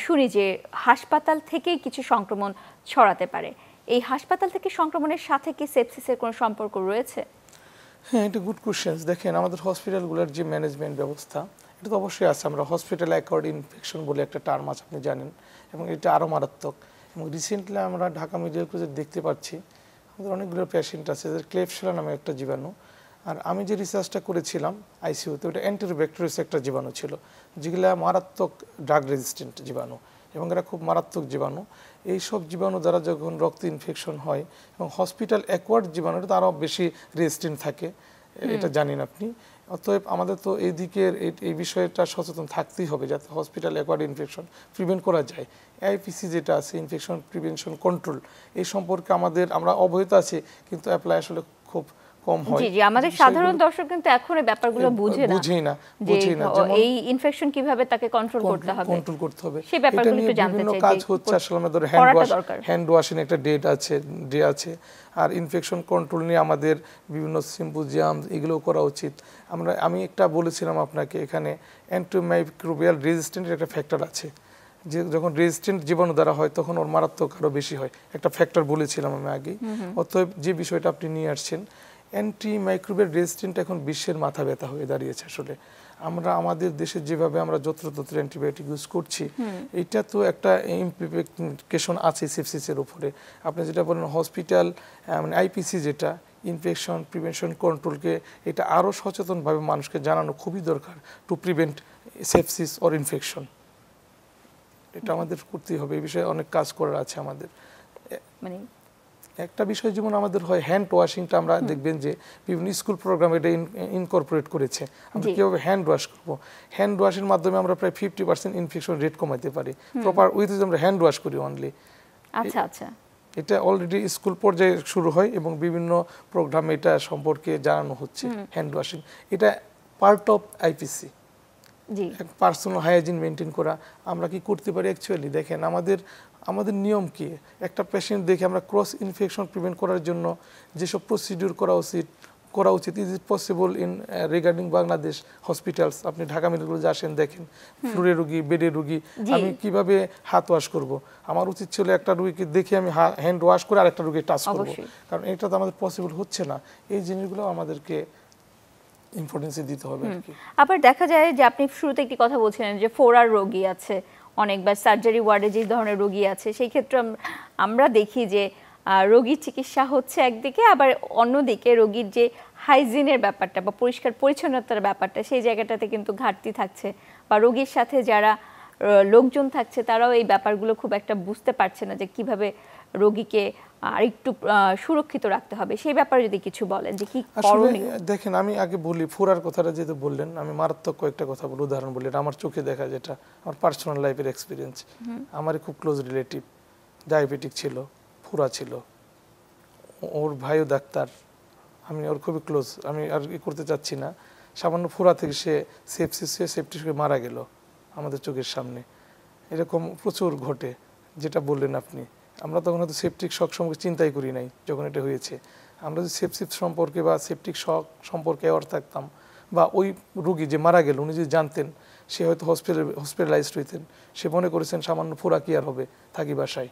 শুনি যে হাসপাতাল থেকেই কিছু সংক্রমণ ছড়াতে পারে। এই হাসপাতাল থেকে সংক্রমণের সাথে কি সেপসিসের কোনো সম্পর্ক রয়েছে? হ্যাঁ, এটা গুড কোশ্চেন। দেখেন, আমাদের হসপিটালগুলোর যে ম্যানেজমেন্ট ব্যবস্থা, এটা তো অবশ্যই আছে। আমরা হসপিটাল অ্যাকোয়ার্ড ইনফেকশন বলে একটা টার্ম আছে, আপনি জানেন, এবং এটা আরও মারাত্মক। এবং রিসেন্টলি আমরা ঢাকা মেডিকেল কলেজে দেখতে পাচ্ছি আমাদের অনেকগুলো পেশেন্ট আছে যাদের ক্লেপশিলা নামে একটা জীবাণু, আর আমি যে রিসার্চটা করেছিলাম আইসিইউতে, ওটা অ্যান্টিরোব্যাকটেরিয়াস একটা জীবাণু ছিল, যেগুলো মারাত্মক ড্রাগ রেজিস্ট্যান্ট জীবাণু, এবং এরা খুব মারাত্মক জীবাণু। এই সব জীবাণু দ্বারা যখন রক্ত ইনফেকশন হয়, এবং হসপিটাল অ্যাকোয়ার্ড জীবাণুটা তো আরও বেশি রেজিস্ট্যান্ট থাকে, এটা জানেন আপনি। অতএব আমাদের তো এই দিকের এই বিষয়টা সচেতন থাকতেই হবে, যাতে হসপিটাল অ্যাকোয়ার্ড ইনফেকশন প্রিভেন্ট করা যায়। AIPC যেটা আছে, ইনফেকশন প্রিভেনশন কন্ট্রোল, এই সম্পর্কে আমরা অবহিত আছি, কিন্তু অ্যাপ্লাই আসলে খুব কম হয়। জি, আমাদের সাধারণ দর্শক কিন্তু এখন এই ব্যাপারগুলো বুঝেই না এই ইনফেকশন কিভাবে তাকে কন্ট্রোল করতে হবে, সেই ব্যাপারগুলো একটু জানতে চাই। কাজ হচ্ছে আসলে আমাদের হ্যান্ড ওয়াশিং একটা ডে আছে, আর ইনফেকশন কন্ট্রোল নিয়ে আমাদের বিভিন্ন সিম্পোজিয়াম এগুলো করা উচিত। আমি একটা বলেছিলাম আপনাকে, এখানে অ্যান্টিমাইক্রোবিয়াল রেজিস্ট্যান্ট একটা ফ্যাক্টর আছে, যে যখন রেজিস্ট্যান্ট জীবাণু দ্বারা হয় তখন ওর মারাত্মক আরও বেশি হয়, একটা ফ্যাক্টর বলেছিলাম আমি আগেই। অতএব যে বিষয়টা আপনি নিয়ে আসছেন, অ্যান্টিমাইক্রোবিয়াল রেজিস্ট্যান্ট এখন বিশ্বের মাথা ব্যথা হয়ে দাঁড়িয়েছে। আসলে আমরা আমাদের দেশে যেভাবে আমরা যত্রতত্র অ্যান্টিবায়োটিক ইউজ করছি, এটা তো একটা ইমপ্লিকেশন আছে সেপসিসের উপরে। আপনি যেটা বলেন হসপিটাল, মানে আইপিসি যেটা ইনফেকশন প্রিভেনশন কন্ট্রোলকে, এটা আরও সচেতনভাবে মানুষকে জানানো খুবই দরকার, to prevent sepsis or infection. এটা আমাদের করতেই হবে, এই বিষয়ে অনেক কাজ করার আছে আমাদের। মানে একটা বিষয় যেমন আমাদের হয় হ্যান্ড ওয়াশিংটা, আমরা দেখবেন যে বিভিন্ন স্কুল প্রোগ্রাম এটা ইনকর্পোরেট করেছে, আমরা কীভাবে হ্যান্ড ওয়াশ করবো। হ্যান্ড ওয়াশের মাধ্যমে আমরা প্রায় 50% ইনফেকশন রেট কমাতে পারি, প্রপার উইথ আমরা হ্যান্ড ওয়াশ করি অনলি। আচ্ছা আচ্ছা, এটা অলরেডি স্কুল পর্যায়ে শুরু হয় এবং বিভিন্ন প্রোগ্রামে এটা সম্পর্কে জানানো হচ্ছে হ্যান্ড ওয়াশিং। এটা part of IPC, personal hygiene maintain করা। আমরা কি করতে পারি অ্যাকচুয়ালি দেখেন আমাদের নিয়ম কি, একটা পেশেন্ট দেখে আমরা ক্রস ইনফেকশন প্রিভেন্ট করার জন্য যেসব প্রসিডিউর করা উচিত is it possible in regarding Bangladesh hospitals. আপনি ঢাকা মেডিকেল কলেজে আসেন, দেখেন ফ্লোরে রোগী, বেডে রোগী, আমি কিভাবে হাত ওয়াশ করব। আমার উচিত ছিল একটা রোগীকে দেখে আমি হ্যান্ড ওয়াশ করে আরেকটা রোগী টাচ করব, কারণ এটা তো আমাদের পসিবল হচ্ছে না। এই জিনিসগুলো আমাদেরকে ইম্পর্টেন্স দিতে হবে আর কি। আবার দেখা যায় যে আপনি শুরুতে একটি কথা বলছিলেন যে ফোরার রোগী আছে অনেকবার, সার্জারি ওয়ার্ডে যে ধরনের রোগী আছে, সেই ক্ষেত্রে আমরা দেখি যে রোগীর চিকিৎসা হচ্ছে একদিকে, আবার অন্যদিকে রোগীর যে হাইজিনের ব্যাপারটা বা পরিষ্কার পরিচ্ছন্নতার ব্যাপারটা, সেই জায়গাটাতে কিন্তু ঘাটতি থাকছে, বা রোগীর সাথে যারা লোকজন থাকছে তারাও এই ব্যাপারগুলো খুব একটা বুঝতে পারছে না যে কিভাবে রোগীকে আরেকটু সুরক্ষিত রাখতে হবে। সেই ব্যাপারে যদি কিছু বলেন যে কি করণীয়। দেখেন আমি আগে বলি ফোরার কথাটা যেহেতু বললেন, আমি মারাত্মক কয়েকটা কথা বলি, উদাহরণ বলি। আমার চোখে দেখা, যেটা আমার পার্সোনাল লাইফের এক্সপিরিয়েন্স। আমার খুব ক্লোজ রিলেটিভ ডায়াবেটিক ছিল, ফোরা ছিল, ওর ভাইও ডাক্তার, আমি ওর খুবই ক্লোজ, আমি আর করতে চাচ্ছি না। সামান্য ফোরা থেকে সে সেপটিস হয়ে মারা গেল আমাদের চোখের সামনে। এরকম প্রচুর ঘটে, যেটা বললেন আপনি। আমরা তখন হয়তো সেপটিক শক সম্পর্কে চিন্তাই করি নাই যখন এটা হয়েছে। আমরা যদি সেপসিস সম্পর্কে বা সেপটিক শক সম্পর্কে অ্যাওয়ার থাকতাম, বা ওই রুগী যে মারা গেল উনি যদি জানতেন, সে হয়তো হসপিটালাইজড হইতেন। সে মনে করেছেন সামান্য ফোরা কি আর হবে, থাকি বাসায়।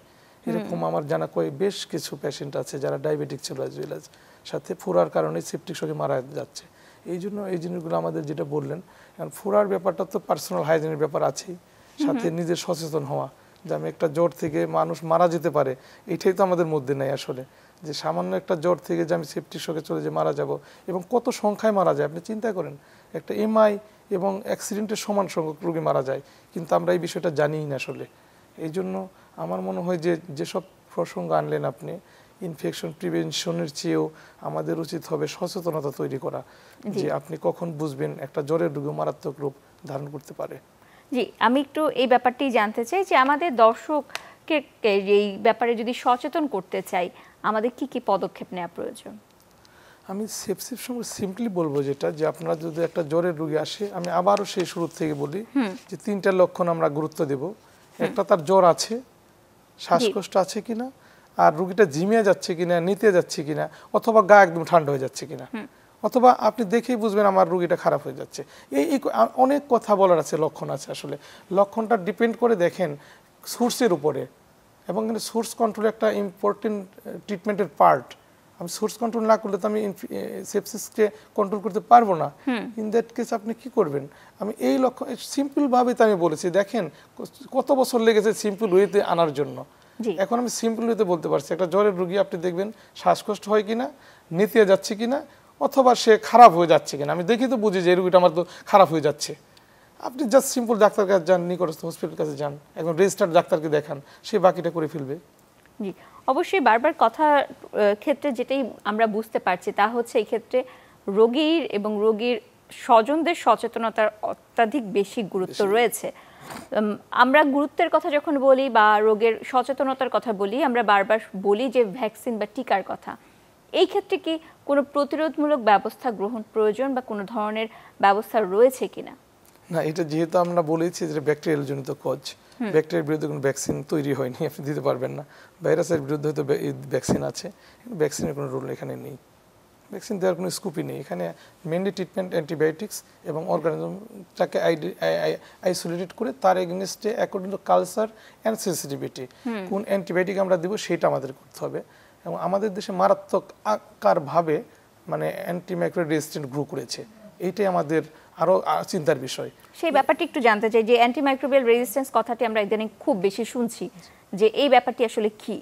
এরকম আমার জানা বেশ কিছু পেশেন্ট আছে যারা ডায়াবেটিক ছিল, অ্যাজ ওয়েল অ্যাজ সাথে ফোরার কারণে সেপটিক শকে মারা যাচ্ছে। এই জন্য এই জিনিসগুলো আমাদের যেটা বললেন, কারণ ফোরার ব্যাপারটা তো পার্সোনাল হাইজিনের ব্যাপার আছেই, সাথে নিজের সচেতন হওয়া যে আমি একটা জ্বর থেকে মানুষ মারা যেতে পারে, এইটাই তো আমাদের মধ্যে নেই আসলে। যে সামান্য একটা জ্বর থেকে যে আমি সেপটিক শকে চলে যে মারা যাব, এবং কত সংখ্যায় মারা যায় আপনি চিন্তা করেন। একটা এমআই এবং অ্যাক্সিডেন্টের সমান সংখ্যক রোগী মারা যায়, কিন্তু আমরা এই বিষয়টা জানিই না আসলে। এই জন্য আমার মনে হয় যে যেসব প্রসঙ্গ আনলেন আপনি, ইনফেকশন প্রিভেনশনের চেয়েও আমাদের উচিত হবে সচেতনতা তৈরি করা, যে আপনি কখন বুঝবেন একটা জ্বরের রোগী মারাত্মক রূপ ধারণ করতে পারে। জি, আমি একটু এই ব্যাপারটি জানতে চাই যে আমাদের দর্শককে এই ব্যাপারে যদি সচেতন করতে চাই, আমাদের কি কি পদক্ষেপ নেওয়া প্রয়োজন? আমি সেপসিস সম্পর্কে সিম্পলি বলবো যেটা, যে আপনার যদি একটা জ্বরের রোগী আসে, আমি আবারও সেই শুরু থেকে বলি যে 3টা লক্ষণ আমরা গুরুত্ব দেব। একটা, তার জ্বর আছে, শ্বাসকষ্ট আছে কিনা, আর রোগীটা ঝিমিয়ে যাচ্ছে কিনা, নিতে যাচ্ছে কিনা, অথবা গা একদম ঠান্ডা হয়ে যাচ্ছে কিনা, অথবা আপনি দেখেই বুঝবেন আমার রোগীটা খারাপ হয়ে যাচ্ছে। এই অনেক কথা বলার আছে, লক্ষণ আছে। আসলে লক্ষণটা ডিপেন্ড করে দেখেন সোর্সের উপরে, এবং সোর্স কন্ট্রোল একটা ইম্পর্টেন্ট ট্রিটমেন্টের পার্ট। আমি সোর্স কন্ট্রোল না করলে তো আমি সেপসিসকে কন্ট্রোল করতে পারবো না। ইন দ্যাট কেস আপনি কি করবেন? আমি এই লক্ষণ সিম্পলভাবে তো আমি বলেছি, দেখেন কত বছর লেগেছে সিম্পল ওয়েতে আনার জন্য। এখন আমি সিম্পল ওয়েতে বলতে পারছি, একটা জ্বরের রোগী আপনি দেখবেন শ্বাসকষ্ট হয় কিনা, নিতে যাচ্ছে কিনা, অথবা সে খারাপ হয়ে যাচ্ছে কিনা। আমি দেখি তো বুঝি যে এই রোগীটা আমার তো খারাপ হয়ে যাচ্ছে। আপনি জাস্ট সিম্পল ডাক্তার কাছে যান, নিকটস্থ হসপিটাল কাছে যান, একদম রেজিস্টার্ড ডাক্তারকে দেখান, সে বাকিটা করে ফেলবে। জি, অবশ্যই বারবার কথা ক্ষেত্রে যেটাই আমরা বুঝতে পারছি তা হচ্ছে এই ক্ষেত্রে রোগীর এবং রোগীর স্বজনদের সচেতনতার অত্যাধিক বেশি গুরুত্ব রয়েছে। আমরা গুরুত্বের কথা যখন বলি বা রোগের সচেতনতার কথা বলি, আমরা বারবার বলি যে ভ্যাকসিন বা টিকার কথা। এই ক্ষেত্রে কি কোনো প্রতিরোধমূলক ব্যবস্থা গ্রহণ প্রয়োজন বা কোনো ধরনের ব্যবস্থা রয়েছে কিনা? না, এটা যেহেতু আমরা বলেছি যে ব্যাকটেরিয়াল জনিত কজ, ব্যাকটেরিয়ার বিরুদ্ধে কোনো ভ্যাকসিন তৈরি হয়নি, আপনি দিতে পারবেন না। ভাইরাসের বিরুদ্ধে হয়তো ভ্যাকসিন আছে, ভ্যাকসিনের কোনো রোল এখানে নেই, ভ্যাকসিন দেওয়ার কোনো স্কোপই নেই এখানে। মেনলি ট্রিটমেন্ট অ্যান্টিবায়োটিক্স এবং অর্গানিজমটাকে আইসোলেটেড করে তার এগেনস্টে according to culture and sensitivity কোন অ্যান্টিবায়োটিক আমরা দেবো সেটা আমাদের করতে হবে। এবং আমাদের দেশে মারাত্মক আকারভাবে মানে অ্যান্টিমাইক্রোবিয়াল রেজিস্ট্যান্ট গ্রো করেছে, এইটাই আমাদের আরও চিন্তার বিষয়। সেই ব্যাপারটি একটু জানতে চাই যে অ্যান্টিমাইক্রোবিয়াল রেজিস্ট্যান্স কথাটি আমরা ইদানিং খুব বেশি শুনছি, যে এই ব্যাপারটি আসলে কি?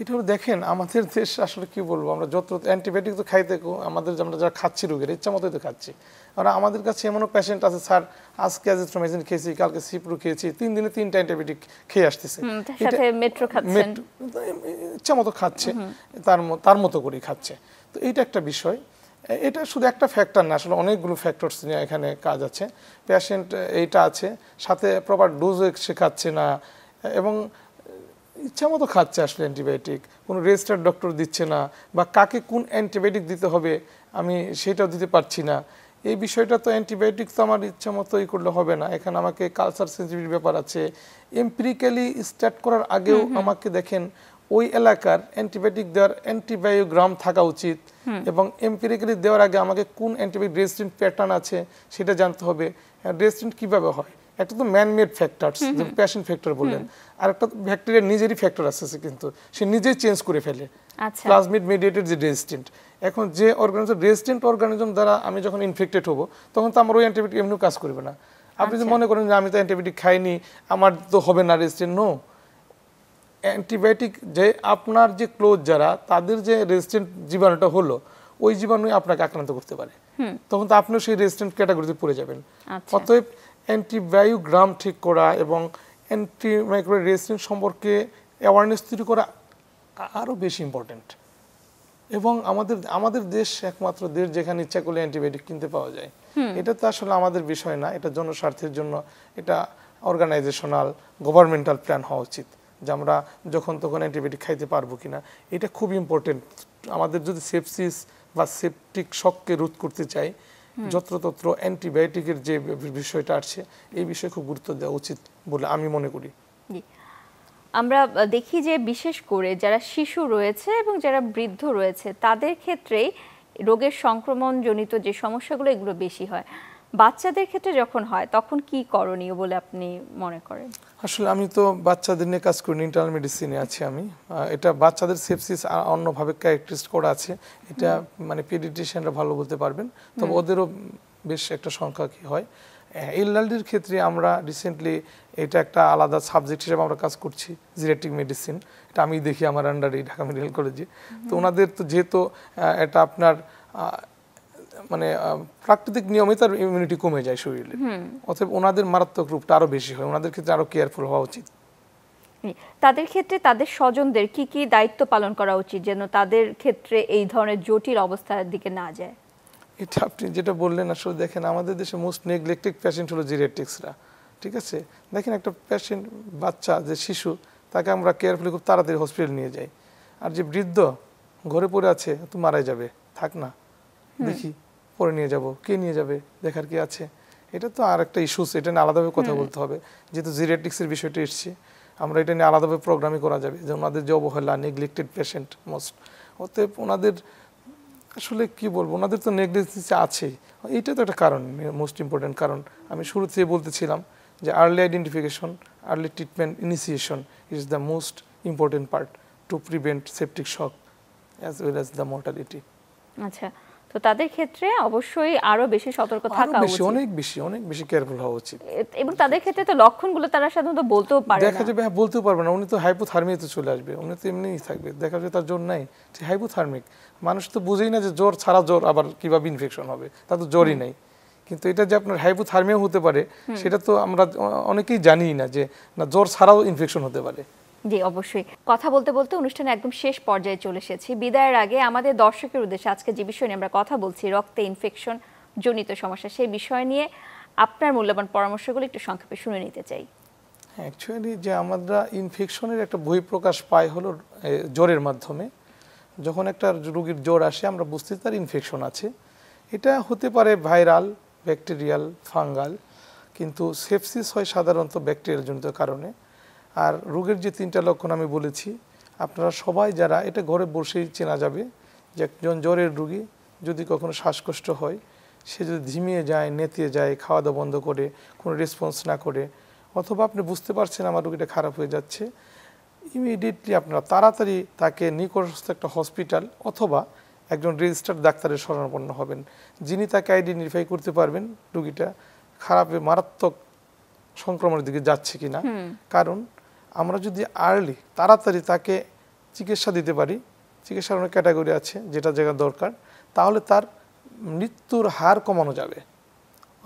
এটা হলো দেখেন আমাদের দেশ আসলে কি বলবো, আমরা যত অ্যান্টিবায়োটিক তো খাইতে আমাদের আমরা যারা খাচ্ছি রোগের ইচ্ছা মতোই তো খাচ্ছি। আর আমাদের কাছে এমনও পেশেন্ট আছে স্যার আজকে অ্যাজিথ্রোমাইসিন খেয়েছি, কালকে সিপ্রো খেয়েছি, 3 দিনে 3টা অ্যান্টিবায়োটিক খেয়ে আসতেছে, সাথে মেট্রো খাচ্ছেন, ইচ্ছা মতো খাচ্ছে, তার মতো করেই খাচ্ছে। তো এইটা একটা বিষয়। এটা শুধু একটা ফ্যাক্টর না, আসলে অনেকগুলো ফ্যাক্টরস নিয়ে এখানে কাজ আছে। পেশেন্ট এইটা আছে, সাথে প্রপার ডোজও সে খাচ্ছে না, এবং ইচ্ছা মতো খাচ্ছে আসলে অ্যান্টিবায়োটিক, কোনো রেজিস্টার্ড ডক্টর দিচ্ছে না, বা কাকে কোন অ্যান্টিবায়োটিক দিতে হবে আমি সেটাও দিতে পারছি না। এই বিষয়টা তো অ্যান্টিবায়োটিক তো আমার ইচ্ছা মতো করলে হবে না, এখানে আমাকে কালচার সেন্সিটিভিটির ব্যাপার আছে। এমপিরিক্যালি স্টার্ট করার আগেও আমাকে দেখেন ওই এলাকার অ্যান্টিবায়োটিক দেওয়ার অ্যান্টিবায়োগ্রাম থাকা উচিত, এবং এমপিরিক্যালি দেওয়ার আগে আমাকে কোন অ্যান্টিবায়োটিক রেজিস্ট্যান্ট প্যাটার্ন আছে সেটা জানতে হবে। রেজিস্ট্যান্ট কিভাবে হয়, একটা তো ম্যানমেড ফ্যাক্টরস, প্যাশন ফ্যাক্টর বললেন, আর একটা ব্যাকটেরিয়ার নিজেরই ফ্যাক্টর আছে, কিন্তু সে নিজেই চেঞ্জ করে ফেলে, প্লাজমিড মেডিয়েটেড যে রেজিস্ট্যান্ট। এখন যে অর্গানিজম রেজিস্ট্যান্ট অর্গানিজম দ্বারা আমি যখন ইনফেক্টেড হব, তখন তো আমার ওই অ্যান্টিবায়োটিক এমনিও কাজ করবে না। আপনি যদি মনে করেন যে আমি তো অ্যান্টিবায়োটিক খাইনি, আমার তো হবে না রেজিস্ট্যান্ট, নো। অ্যান্টিবায়োটিক যে আপনার যে ক্লোজ যারা, তাদের যে রেজিস্ট্যান্ট জীবাণুটা হলো, ওই জীবাণু আপনাকে আক্রান্ত করতে পারে, তখন তো আপনিও সেই রেজিস্ট্যান্ট ক্যাটাগরিতে পড়ে যাবেন। অতএব অ্যান্টিবায়োগ্রাম ঠিক করা এবং অ্যান্টিমাইক্রোবিয়াল রেজিস্ট্যান্ট সম্পর্কে অ্যাওয়ারনেস তৈরি করা আরও বেশি ইম্পর্টেন্ট। এবং আমাদের দেশ একমাত্র দেশ যেখানে ইচ্ছা করলে অ্যান্টিবায়োটিক কিনতে পাওয়া যায়। এটা তো আসলে আমাদের বিষয় না, এটা জনস্বার্থের জন্য, এটা অর্গানাইজেশনাল গভর্নমেন্টাল প্ল্যান হওয়া উচিত, যে আমরা যখন তখন অ্যান্টিবায়োটিক খাইতে পারবো কিনা। এটা খুব ইম্পর্টেন্ট। আমাদের যদি সেপসিস বা সেপটিক শককে রোধ করতে চাই, যত্রতত্র অ্যান্টিবায়োটিকের যে বিষয়টা আছে, এই বিষয়ে খুব গুরুত্ব দেওয়া উচিত বলে আমি মনে করি। আমরা দেখি যে বিশেষ করে যারা শিশু রয়েছে এবং যারা বৃদ্ধ রয়েছে, তাদের ক্ষেত্রেই রোগের সংক্রমণজনিত যে সমস্যাগুলো এগুলো বেশি হয়। বাচ্চাদের ক্ষেত্রে যখন হয় তখন কি করণীয় বলে আপনি মনে করেন? আসলে আমি তো বাচ্চাদের নিয়ে কাজ করি, ইন্টারনাল মেডিসিনে আছি আমি। এটা বাচ্চাদের সেপসিস অন্যভাবে ক্যারেক্টারিস্ট করা আছে, এটা মানে পেডিয়াট্রিশিয়ানরা ভালো বলতে পারবেন, তবে ওদেরও বেশ একটা সংখ্যা কি হয়। এলএলডির ক্ষেত্রে আমরা রিসেন্টলি এটা একটা আলাদা সাবজেক্ট হিসেবে আমরা কাজ করছি, জিরেটিক মেডিসিন। এটা আমি দেখি আমার আন্ডারে ঢাকা মেডিকেল কলেজে। তো ওনাদের তো যেহেতু এটা আপনার মানে প্রাকৃতিক নিয়মে তার ইমিউনিটি কমে যায় শরীরে, অতএব ওনাদের মারাত্মক রূপটা আরো বেশি হয়, ওনাদের ক্ষেত্রে আরো কেয়ারফুল হওয়া উচিত। তাদের ক্ষেত্রে তাদের স্বজনদের কি কি দায়িত্ব পালন করা উচিত যেন তাদের ক্ষেত্রে এই ধরনের জটিল অবস্থার দিকে না যায়? এটা আপনি যেটা বললেন, আসলে দেখেন আমাদের দেশে মোস্ট নেগলেক্টেড পেশেন্ট হলো জিরিয়াট্রিক্সরা। ঠিক আছে, দেখেন একটা পেশেন্ট, বাচ্চা যে শিশু, তাকে আমরা কেয়ারফুলি খুব তাড়াতাড়ি হসপিটাল নিয়ে যাই, আর যে বৃদ্ধ ঘরে পড়ে আছে তো মারাই যাবে, থাক না দেখি পরে নিয়ে যাব, কে নিয়ে যাবে, দেখার কি আছে। এটা তো আর একটা ইস্যুস, এটা নিয়ে আলাদাভাবে কথা বলতে হবে। যেহেতু জিরিয়াট্রিক্সের বিষয়টা এসছে, আমরা এটা নিয়ে আলাদাভাবে প্রোগ্রামই করা যাবে, যে ওনাদের যে অবহেলা, নেগলেক্টেড পেশেন্ট মোস্ট, অতএব ওনাদের আসলে কি বলবো, ওনাদের তো নেগলিজেন্স আছেই। এইটা তো একটা কারণ, মোস্ট ইম্পর্টেন্ট কারণ। আমি শুরু থেকে বলতেছিলাম যে early identification, early treatment, initiation is the most important part to prevent septic shock as well as the mortality. আচ্ছা, তো তাদের ক্ষেত্রে অবশ্যই আরো বেশি সতর্ক থাকা উচিত, অনেক বেশি কেয়ারফুল হওয়া উচিত। এবং তাদের ক্ষেত্রে তো লক্ষণগুলো তারা সাধারণত বলতেও পারে না, দেখা যাবে হ্যাঁ বলতেও পারবে না, উনি তো হাইপোথার্মিয়াতে চলে আসবে, উনি তো এমনিই থাকবে, দেখা যাবে তার জ্বর নাই, হাইপোথার্মিক। মানুষ তো বুঝেই না যে জ্বর ছাড়া জ্বর আবার কিভাবে ইনফেকশন হবে, তার তো জ্বরই নাই। কিন্তু এটা যে আপনার হাইপোথার্মিয়া হতে পারে, সেটা তো আমরা অনেকেই জানি না, যে না জ্বর ছাড়াও ইনফেকশন হতে পারে। জি অবশ্যই। কথা বলতে বলতে অনুষ্ঠানে একদম শেষ পর্যায়ে চলে এসেছি। বিদায়ের আগে আমাদের দর্শকের উদ্দেশ্যে আজকে যে বিষয় নিয়ে আমরা কথা বলছি, রক্তে ইনফেকশন জনিত সমস্যা, সেই বিষয় নিয়ে আপনার মূল্যবান পরামর্শগুলো একটু সংক্ষেপে শুনে নিতে চাই। অ্যাকচুয়ালি যে আমরা ইনফেকশনের একটা বহিঃপ্রকাশ পাই হলো জ্বরের মাধ্যমে। যখন একটা রোগীর জ্বর আসে, আমরা বুঝতে তার ইনফেকশন আছে। এটা হতে পারে ভাইরাল, ব্যাকটেরিয়াল, ফাঙ্গাল, কিন্তু সেপসিস হয় সাধারণত ব্যাকটেরিয়াল জনিত কারণে। আর রোগের যে 3টা লক্ষণ আমি বলেছি, আপনারা সবাই যারা, এটা ঘরে বসেই চেনা যাবে যে একজন জ্বরের রোগী যদি কখনো শ্বাসকষ্ট হয়, সে যদি ঝিমিয়ে যায়, নেতিয়ে যায়, খাওয়া দাওয়া বন্ধ করে, কোনো রেসপন্স না করে, অথবা আপনি বুঝতে পারছেন আমার রোগীটা খারাপ হয়ে যাচ্ছে, ইমিডিয়েটলি আপনারা তাড়াতাড়ি তাকে নিকটস্থ একটা হসপিটাল অথবা একজন রেজিস্টার্ড ডাক্তারের শরণাপন্ন হবেন, যিনি তাকে আইডেন্টিফাই করতে পারবেন রোগীটা খারাপে মারাত্মক সংক্রমণের দিকে যাচ্ছে কিনা। কারণ আমরা যদি তাড়াতাড়ি তাকে চিকিৎসা দিতে পারি, চিকিৎসার অনেক ক্যাটাগরি আছে যেটা জায়গা দরকার, তাহলে তার মৃত্যুর হার কমানো যাবে।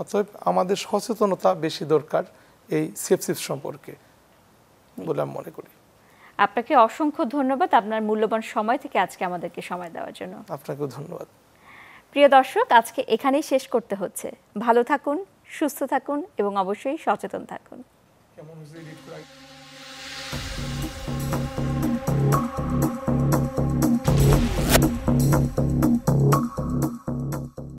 অতএব আমাদের সচেতনতা বেশি দরকার এই সেপসিস সম্পর্কে বলে আমি মনে করি। আপনাকে অসংখ্য ধন্যবাদ আপনার মূল্যবান সময় থেকে আজকে আমাদেরকে সময় দেওয়ার জন্য। আপনাকেও ধন্যবাদ। প্রিয় দর্শক, আজকে এখানেই শেষ করতে হচ্ছে। ভালো থাকুন, সুস্থ থাকুন এবং অবশ্যই সচেতন থাকুন।